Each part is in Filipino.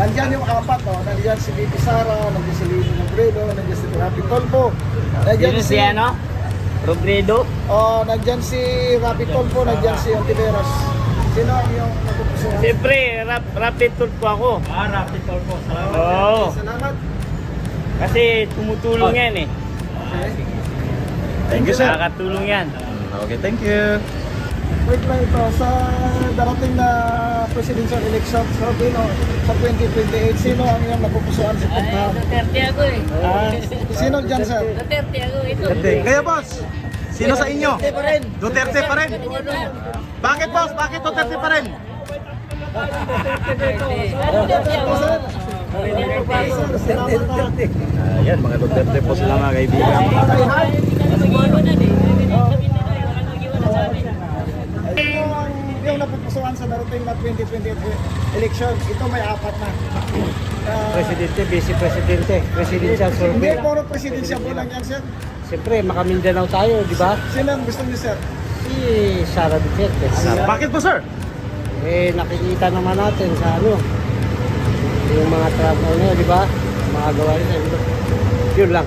Nandiyan yung apat, no? Nandiyan si Bibi Sara, nandiyan si Lili Robredo, nandiyan si Rapi Tolpo. Sino si ano? Robredo? Nandiyan si Rapi Tolpo, nandiyan si Ontiveros. Sino ang yung napupusuan? Siyempre, rapid tour po ako. Rapid tour po. Salamat. Oo. Salamat. Kasi tumutulong yan eh. Okay. Thank you, sir. Nakakatulong yan. Okay, thank you. Wait lang ito, sa darating na presidential election sa sa 2028, sino ang iyong napupusuan sa pagkahan? Duterte ako eh. Sino dyan, sir? Duterte ako. Ito. Kaya boss, sino sa inyo? Duterte pa rin. Duterte pa rin. Bakit boss? Bakit Duterte pa rin? Ayan, mga Duterte po sila mga kaibigan. Yung napupusuan sa darating na 2028 election, ito may apat na. Presidente, Vice Presidente, Presidential Hindi, Survey. puro presidensya po lang yan, sir. Siyempre, maka-Mindanao tayo, di ba? Sino ang gusto niyo, sir? Si Sara Duterte. Bakit po sir? Nakikita naman natin sa ano, yung mga trabaho niya, di ba? Mga gawa niya. Yun lang.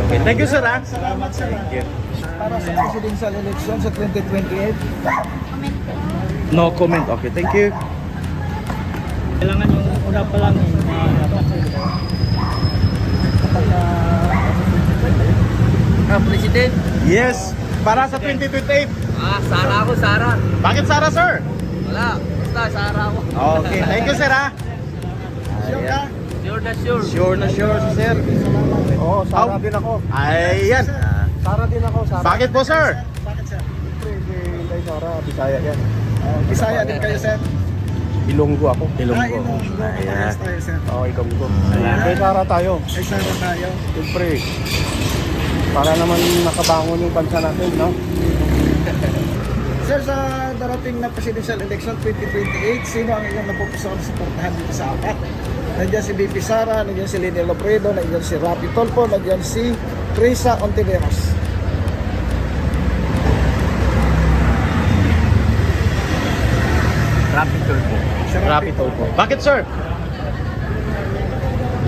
Okay, thank you sir ha. Salamat, sir. Para sa presidential election sa 2028. No comment. Okay, thank you. Kailangan yung una pa lang President? Yes, para sa 2028. Sara ako, Sara. Bakit Sara sir? Wala. Basta Sara ako. Okay, thank you sir ha. Sure ka? Sure na sure. Sure na sure si sir. Oo, Sara din ako. Ayan. Sara din ako, Sara. Bakit po sir? Bakit, sir? Kay Sara, Bisaya yan. Bisaya din kayo, sir. Ilonggo ako. Ilonggo. Ayan. Tayo, sir. Oo, Ilonggo. Kay Sara tayo. Ay, sara tayo. Siyempre, para naman nakabangon yung bansa natin, no? Sir, sa darating na presidential election 2028, sino ang inyong napupusuan sa portahan dito sa apat? Nandiyan si Bibi Sara, nandiyan si Lini Robredo, nandiyan si Rapi Tolpo, nandiyan si Teresa Ontiveros. Rapid tour po. Si Rapid toll po. Bakit sir?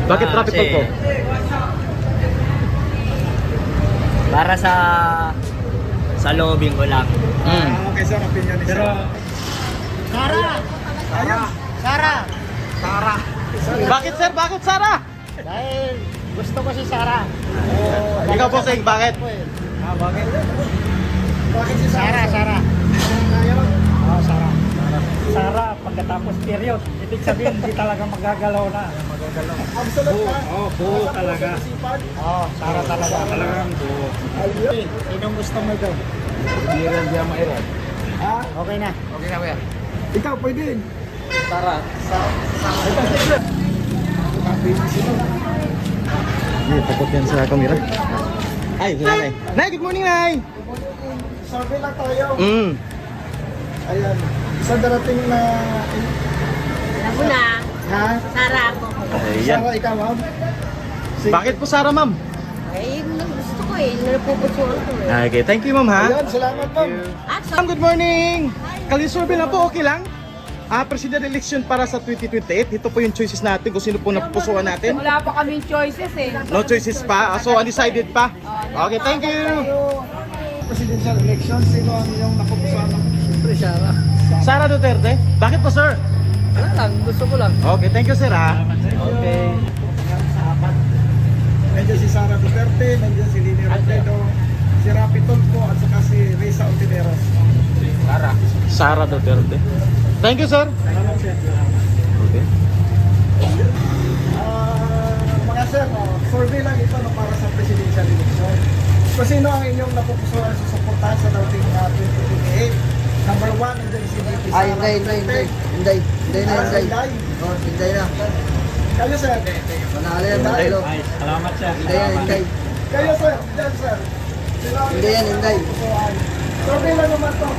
Bakit rapid toll po? Para sa lobbying ko lang. Okay, sir, opinion ni sir. Sara! Ayun. Sara! Sara! Bakit sir? Bakit Sara? Dahil gusto ko si Sara. Ikaw po sing bakit? Bakit? Bakit si Sara, Sara. Ayun. Oo, Sara. Sara, pagkatapos period, ibig sabihin hindi talaga magagalaw na. Absolute ka? buo talaga. Sipag? Oo, Sara talaga. Talagang buo. Ayun. Sinong gusto mo ito? Ha? Okay na. Okay na kuya. Ikaw, pwede. Sara. Takot yan sa camera. Ay, nanay. Nay, good morning, Nay. Survey lang tayo. Ayan. Sa darating na... Ako na, Ha? Sara ako. Ayan. Sara, ikaw, ma'am? Si- Bakit po Sara, ma'am? Eh, yung gusto ko eh, napupusuan ko eh. Okay, thank you, ma'am, ha? Ayan, salamat, ma'am. At Ma'am, good morning. Kali-survey lang po, okay lang? President election para sa 2028. Ito po yung choices natin kung sino po napupusuan natin. Wala pa kaming choices eh. No choices pa. So, undecided pa. Okay, thank you. Presidential election, sino ang iyong napupusuan ng Siyempre, Sara. Sara Duterte. Bakit po, sir? Wala lang, gusto ko lang. Okay, thank you, sir, ha? Okay. Nandiyan si Sara Duterte, nandiyan si Lini Robredo, si Rapi Tolpo, at saka si Teresa Ontiveros. Sara Duterte. Thank you, sir. Salamat, sir. Okay. Mga sir, survey lang ito no, para sa presidential election. So, sino ang inyong napupusuan sa suportahan sa dating 2028? Number 1, nandiyan si VP Sara Hindi na. Oh, hindi na. Kayo, sir. Manalo yan, manalo. Salamat siya. Hindi. Kayo, sir. Diyan, sir. Sino ang Hindi yan, hindi. napupusuan? Survey lang naman to.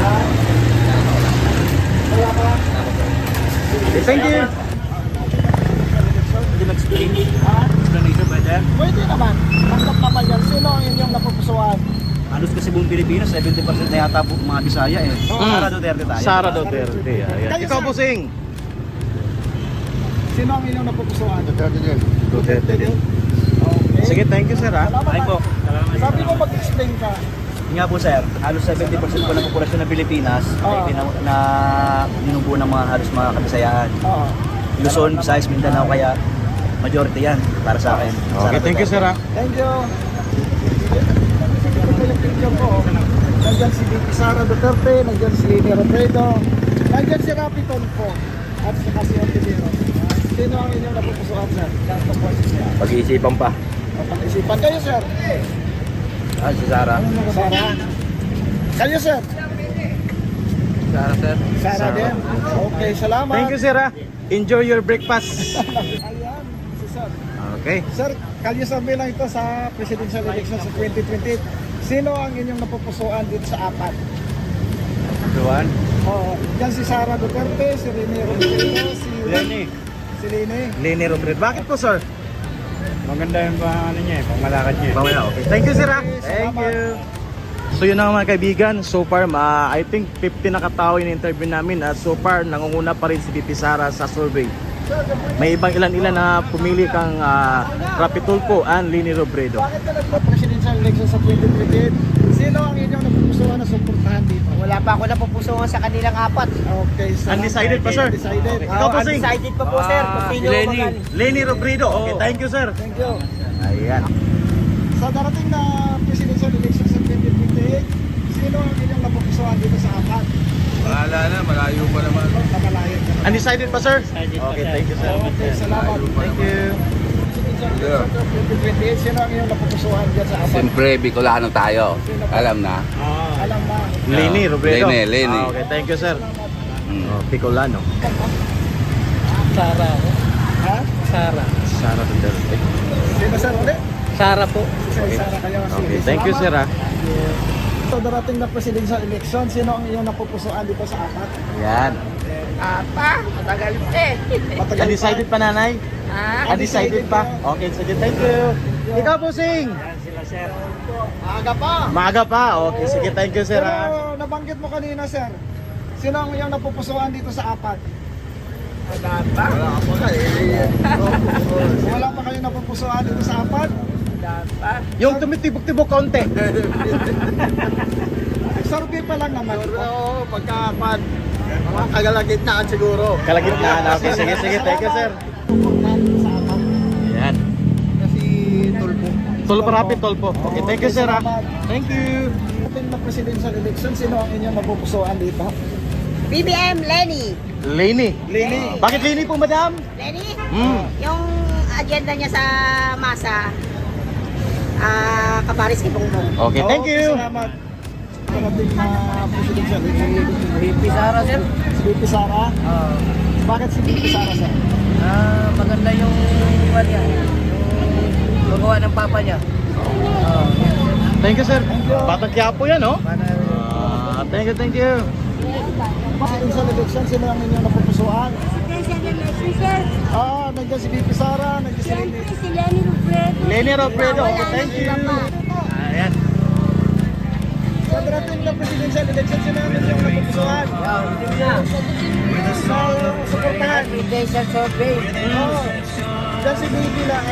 Ha? Wala pa? Okay, thank you. Hindi mag-explain. Ha? Explanation ba dyan? Pwede naman. Tanggap naman yan. Sino ang inyong napupusuan? Halos kasi buong Pilipinas, 70% na yata po mga Bisaya eh. Sara Duterte tayo. Sara Duterte. Ayan. Ikaw, Busing. Sino ang inyong napupusuan? Duterte din. Duterte din. Okay. Sige, thank you sir ha. Salamat. Ay po. Sabi mo mag-explain ka. Yun nga po sir, halos 70% po ng populasyon ng Pilipinas Oo. na binubuo ng mga halos mga kabisayaan. Oo. Luzon, Visayas, Mindanao, kaya majority yan para sa akin. Okay, thank you sir ha. Thank you. Ito po yung picture ko. Nandyan si VP Sara Duterte, nandyan si Leni Robredo, nandyan si Rapi Tulfo, at saka si Ontiveros. Sino ang inyong napupusuan, sir? Ganto po siya. Pag-iisipan pa. Pag-isipan kayo, sir. Si Sara. Sara. Kayo, sir. Sara sir. Sara din. Okay, salamat. Thank you sir ha. Enjoy your breakfast. Ayan, si sir. Okay. Sir, kalye survey lang ito sa presidential election sa 2028. Sino ang inyong napupusuan dito sa apat? Juan. Oh, yan si Sara Duterte, si Rene Robredo, si Leni. Leni Robredo. Bakit po sir? Maganda yung ano niya, pangmalakad niya. Mamaya, okay. Thank you sir ha. Okay, Thank salamat. you. So yun na nga mga kaibigan, so far I think 50 na katao yung interview namin at so far nangunguna pa rin si VP Sara sa survey. May ibang ilan-ilan na pumili kang Rapi Tulfo and Leni Robredo. Bakit ka nagpa-presidential election sa 2028? Sino ang inyong napupusuan na suportahan dito? Wala pa ako napupusuan sa kanilang apat. Okay, salamat. Undecided pa, sir? Undecided. Okay. Ikaw po, Sing? Undecided pa po, sir. Kung sino Lenny. magal. Leni Robredo. Okay, thank you sir. Thank you. Ayan. Sa darating na presidential election sa 2028, sino ang inyong napupusuan dito sa apat? Wala na, malayo pa naman. Namalayan ka na. Undecided pa sir? Okay, thank you sir. Okay, salamat. Thank you. Presidential election sa 2028, sino ang inyong napupusuan dyan sa apat? Siyempre, Bicolano tayo. Alam na. Alam na. Leni Robredo. Leni. Okay, thank you sir. Mm. Bicolano. Sara. Ha? Sara. Sara Duterte. Sino sir ulit? Sara po. Si Sara kayo. Okay, Sige, thank you sir salamat. ha. Sa darating na presidential election, sino ang inyong napupusuan dito sa apat? Ayan. Matagal eh. Matagal pa. Undecided pa nanay? Ah, Undecided pa? Okay, sige, thank you. Ikaw po, Sing. Aga pa. Maaga pa. Okay, sige, thank you sir ha. Pero nabanggit mo kanina, sir. Sino ang iyong napupusuan dito sa apat? Wala pa. Wala pa kayo napupusuan dito sa apat? Yung tumitibok-tibok konti. Survey pa lang naman. Oo, pagkapan. Mga kagalagitnaan siguro. Kalagitnaan. Okay, sige, sige, thank you sir. Sa apat. Ayan. Kasi tulpo. Tulpo, Rapi Tulfo. Okay, thank you sir ha. Thank you. Ating na presidential election, sino ang inyong napupusuan dito? BBM Lenny. Leni. Leni. Bakit Leni po, madam? Lenny? Yung agenda niya sa masa, Kaparis kay Bongbong. Okay, thank Okay, you. salamat. Darating na presidential election. VP Sara, sir. Si VP Sara? Bakit si VP Sara, sir? Maganda yung magawa ng papa niya. Thank you sir. Batang Quiapo yan, no? Thank you, thank you. Presidential election, sino ang inyong napupusuan? Presidential election, sir. Nandiyan si VP Sara, nandiyan si Leni. Siyempre, si Lenny Robredo. Leni Robredo. Okay, thank you. Ayan. Sa darating na presidential election, sino ang inyong napupusuan? Sa suportahan. Presidential survey. Diyan si VP lang,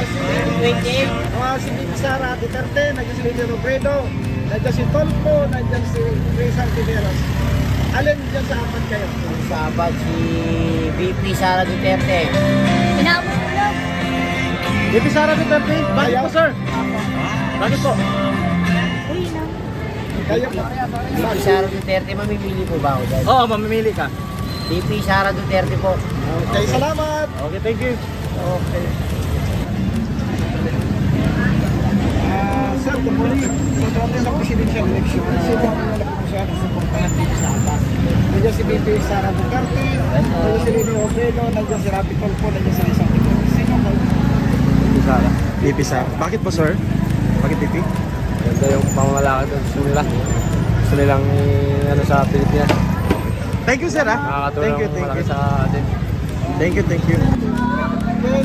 si VP Sara Duterte, nandiyan si Leni Robredo, nandiyan si Tulfo, nandiyan si Risa Ontiveros. Alin dyan sa apat kayo? Sabag si VP Sara Duterte. Inaabot ko lang. VP Sara Duterte. Bakit po sir? Bakit po? Kayo po. VP Sara Duterte, mamimili po ba ako dyan? Oo, mamimili ka. VP Sara Duterte po. Okay, salamat. Okay, thank you. Okay. Sir, good morning. Sa darating na presidential election, sino ang inyong napupusuan na suportahan dito sa apat? Nandiyan si VP Sara Duterte, nandiyan si Leni Robredo, nandiyan si Rapi Tulfo, nandiyan si Risa Ontiveros. Sino kayo? VP Sara. VP Sara. Bakit po sir? Bakit VP? Ganda yung pangmalakad ng gusto nila. Gusto nilang sa Pilipinas. Thank you sir ha. Thank you, thank you. sa atin. Thank you, thank you. Okay.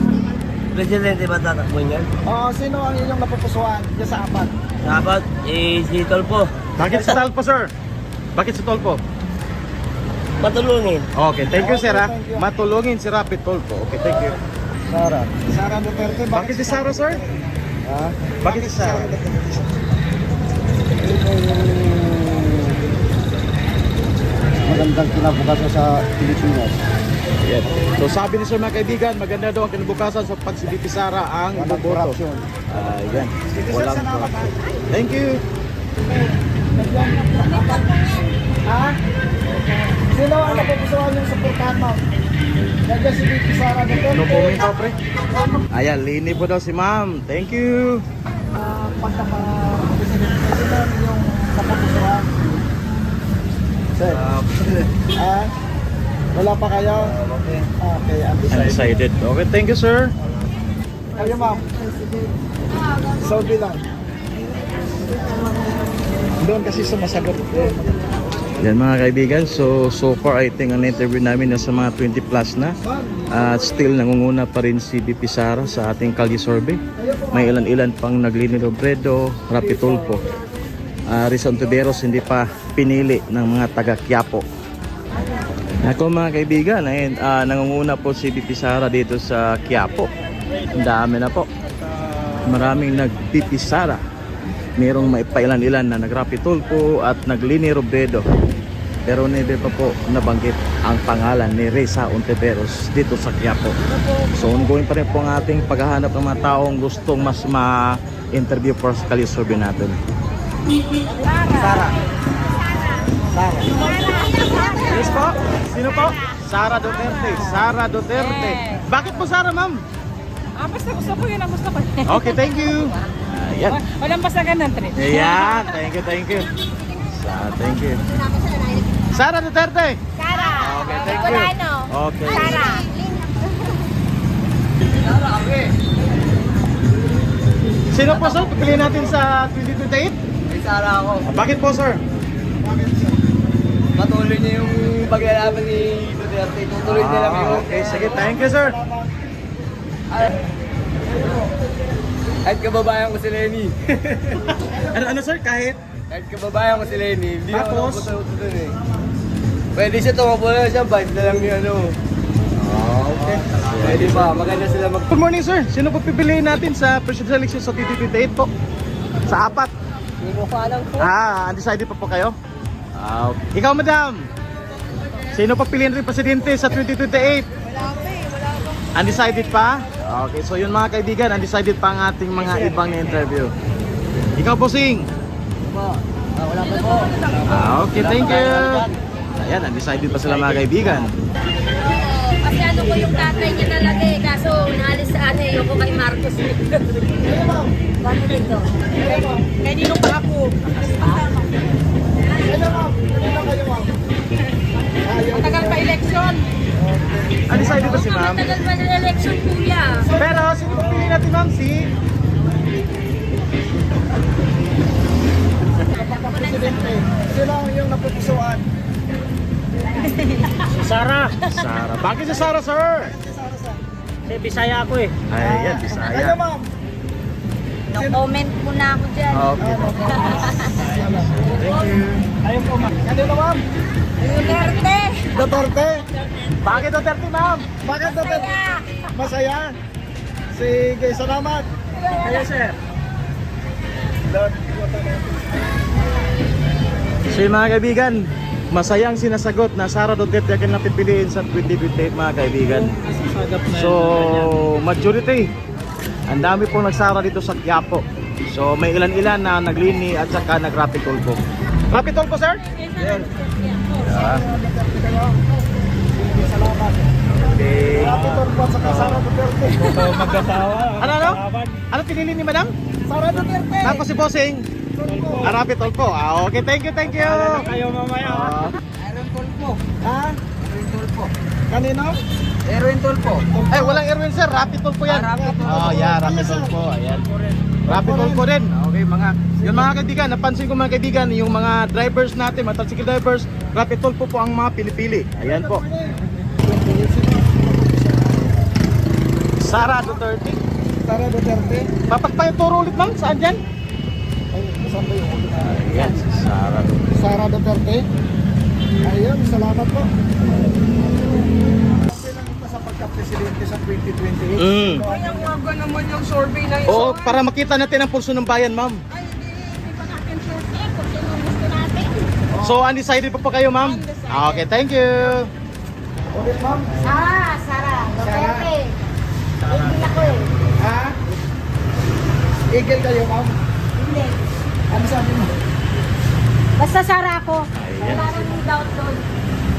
Presidente ba tatakbo niyan? Sino ang inyong napupusuan dyan sa apat? Dapat si Tulfo. Bakit si Tulfo sir? Bakit si Tulfo? Matulungin. Okay, thank you sir ha. Thank you. Matulungin si Rapi Tulfo. Okay, thank you. Sara. Sara Duterte. Bakit si Sara sir? Ha? Bakit si Sara? Magandang kinabukasan sa Pilipinas. Yan. So sabi ni sir mga kaibigan, maganda daw ang kinabukasan sa pag si VP Sara ang Walang boboto. korupsyon. Yan. Walang korupsyon. Thank you. Ha? Sino ang napupusuan yung suportahan mo? Nandiyan si VP Sara Duterte. No comment pa pre. Ayan, lini po daw si ma'am. Thank you. Pagkaka-president yung napupusuan. Sir. Wala pa kayo? Okay. Okay, Undecided. Okay, thank you sir. Kayo ma'am? Saudi lang. Doon kasi sumasagot. Yan mga kaibigan, so far I think ang interview namin nasa mga 20 plus na. At still nangunguna pa rin si VP Sara sa ating Kalye survey. May ilan-ilan pang Naglini Robredo, Rapi Tulfo. Rizal Ontiveros hindi pa pinili ng mga taga Quiapo. Ako mga kaibigan, nangunguna po si VP Sara dito sa Quiapo. Ang dami na po. Maraming nag-VP Sara. Merong maipailan-ilan na nag-Rapi Tulfo at Naglini Robredo. Pero hindi pa po nabanggit ang pangalan ni Rizal Ontiveros dito sa Quiapo. So ongoing pa rin po ang ating paghahanap ng mga taong gustong mas ma-interview for sa Kalye survey natin. Sara. Sara. Yes po? Sino po? Sara Duterte. Sara Duterte. Bakit po Sara ma'am? Basta gusto ko yun ang gusto ko. Okay, thank you. Ayan. Walang basagan ng trip. Ayan. Thank you, thank you. Thank you. Sara Duterte. Sara. Okay, thank you. Bicolano. Okay. Sara. Sino po sir? Pipiliin natin sa 2028? May Sara ako. Bakit po sir? Patuloy niya yung paglalaban ni Duterte. Tutuloy niya lang yun. Okay, sige. Thank you sir. Kahit kababayan ko si Lenny. Ano sir? Kahit? Kahit kababayan ko si Lenny. Hindi ako Tapos? napupunta doon eh. Pwede siya tumakbo na siya. Bite na lang yung ano. Okay. Pwede ba? Maganda sila mag... Good morning sir. Sino po pipiliin natin sa presidential election sa 2028 po? Sa apat? Hindi mo pa alam po. Undecided pa po kayo? Okay. Ikaw madam? Sino pa piliin rin presidente sa 2028? Undecided pa? Okay, so yun mga kaibigan, undecided pa ang ating mga ibang na-interview. Ikaw bossing? Wala pa po. Okay, thank you. Ayan, undecided pa sila mga kaibigan. Kasi ano ko yung tatay niya talaga eh. Kaso naalis sa ano eh. Yung ko kay Marcos. Paano dito? Kaya ninong pa ako. Matagal pa election. Undecided pa si ma'am. Matagal pa ng election kuya. Pero sino pa piliin natin ma'am? Si? Presidente. Sino yung napupusuan? Sara. Sara. Bakit si Sara sir? Bisaya ako eh. Ayan, Kayo Bisaya. ma'am? No comment muna ako dyan. Okay. Thank you. Ayun po ma'am. Kanino ma'am? Duterte. Duterte. Bakit Duterte ma'am? Bakit Duterte? Masaya. Sige, salamat. Kaya sir. So yung mga kaibigan, masayang sinasagot na Sara Duterte ang napipiliin sa 2028 mga kaibigan. So majority, ang dami pong nagsara dito sa Quiapo. So may ilan-ilan na naglini at saka nag-Rapi Tulfo. Rapi Tulfo sir? Yes. Yeah. Salamat. Okay. Happy Tulfo at saka Sara Duterte. Ano? Ano pinili ni madam? Sara Duterte. Tapos si Bossing? Rapi Tulfo. Okay, thank you, thank you. Kayo mamaya. Aaron Tulfo. Ha? Aaron Tulfo. Kanino? Aaron Tulfo. Eh, walang Erwin sir, Rapi Tulfo yan. Rapi Tulfo. Oh, yeah, Rapi Tulfo. Ayan. Rapi Tulfo din. Okay, yung mga kaibigan, napansin ko mga kaibigan, yung mga drivers natin, mga tricycle drivers, Rapi Tulfo po ang mga pinipili. Ayan po. Sara Duterte. Sara Duterte. Papagpayaturo ulit ma'am, saan dyan? Ay, saan ba yung ulit? Ayan, si Sara Duterte. Sara Duterte. Ayun, salamat po. Kaya waga naman yung survey na yun. Oo, para makita natin ang pulso ng bayan, ma'am. Ay, hindi pa natin sure eh, kung sino ang gusto natin. So, undecided pa po kayo, ma'am? Undecided. Okay, thank you. Ulit, ma'am. Sara. Duterte. Hindi ako eh. Ha? Eagle kayo, ma'am? Hindi. Ano sabi mo? Basta Sara ako. Wala nang doubt doon.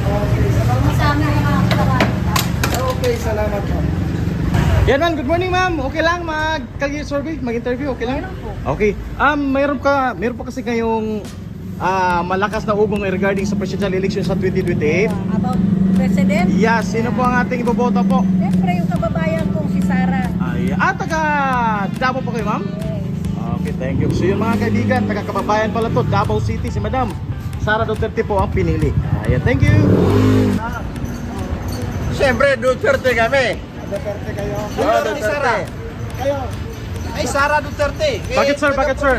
Okay, salamat. Kasama yung mga katawan. Okay, salamat, ma'am. Yan man, good morning ma'am. Okay lang mag-career survey, mag-interview, okay lang? Okay. Mayroon pa kasi ngayong malakas na ugong regarding sa presidential election sa 2028. About President? Yes, sino po ang ating iboboto po? Siyempre yung kababayan kong si Sara. Ay, taga Davao po kayo, ma'am? Okay, thank you. So yun mga kaibigan, taga kababayan pala to, Davao City, si Madam Sara Duterte po ang pinili. Ayan, thank you. Siyempre, Duterte kami. Duterte kayo. Oh, Duterte. Kayo. Ay, Sara Duterte. Bakit, sir? Bakit, sir?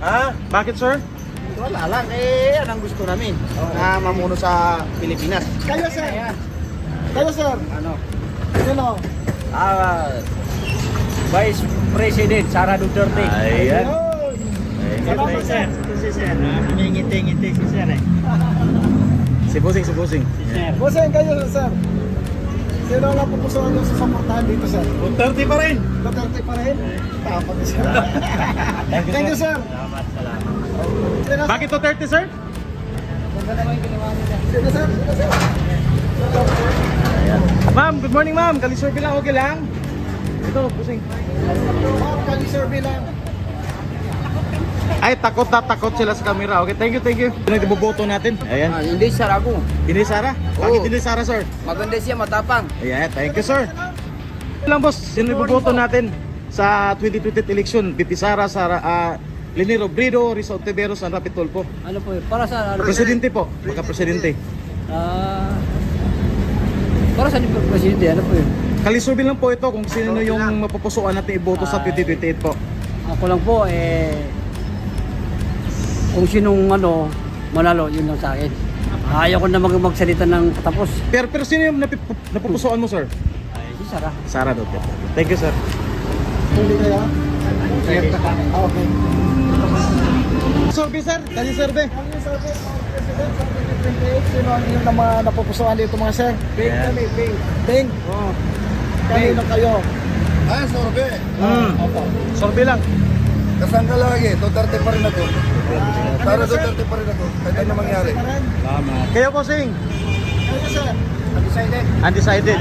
Ha? Bakit, sir? Wala lang. Yan ang gusto namin. Na mamuno sa Pilipinas. Kayo, sir. Kayo, sir. Ano? Sino? Vice President Sara Duterte. Ayan. Salamat, sir. Ngiti-ngiti si sir eh. Si Busing, si Busing. Busing kayo, sir. Sino nga pupusuan nyo sa suportahan dito, sir? Duterte pa rin. Duterte pa rin? Tapos, sir. Thank you, sir. Sino, Bakit Duterte, sir? Sino, sir? Sino, sir? Ma'am, good morning ma'am. Kali-survey lang, okay lang? Ito, Busing. Ma'am, kali-survey lang. Ay, takot na takot sila sa camera. Okay, thank you, thank you. Sino iboboto natin? Ayan. Hindi, sir, ako. Hindi Sara? Bakit hindi Sara, sir? Maganda siya, matapang. Ayan, thank you, sir. Lang, boss. Sino iboboto natin sa 2020 election? BP Sara, Leni Robredo, Risa Ontiveros, and Rapi Tulfo. Ano po yun? Para sa ano? Presidente po. Magka-presidente. Para sa presidente, ano po yun? Kali-survey lang po ito kung sino yung mapupusuan natin iboto sa 2028 po. Ako lang po kung sinong manalo, yun lang sa akin. Ayaw ko na magsalita ng patapos. Pero sino yung napupusuan mo, sir? Si Sara. Sara Duterte. Thank you, sir. Hindi kayo? Okay. Survey, sir. Kali-survey. Ano yung sabi ng President sa 2028? Sino ang yung mga napupusuan dito, mga sir? Bing kami, Bing. Bing? Oo. Kanino kayo? Ah, sorbe. Opo. Survey lang. Kasang ka lagi. Duterte pa rin ako. Sara Duterte pa rin ako. Kahit ano mangyari. Kayo po, Sing. Kayo, sir? Undecided.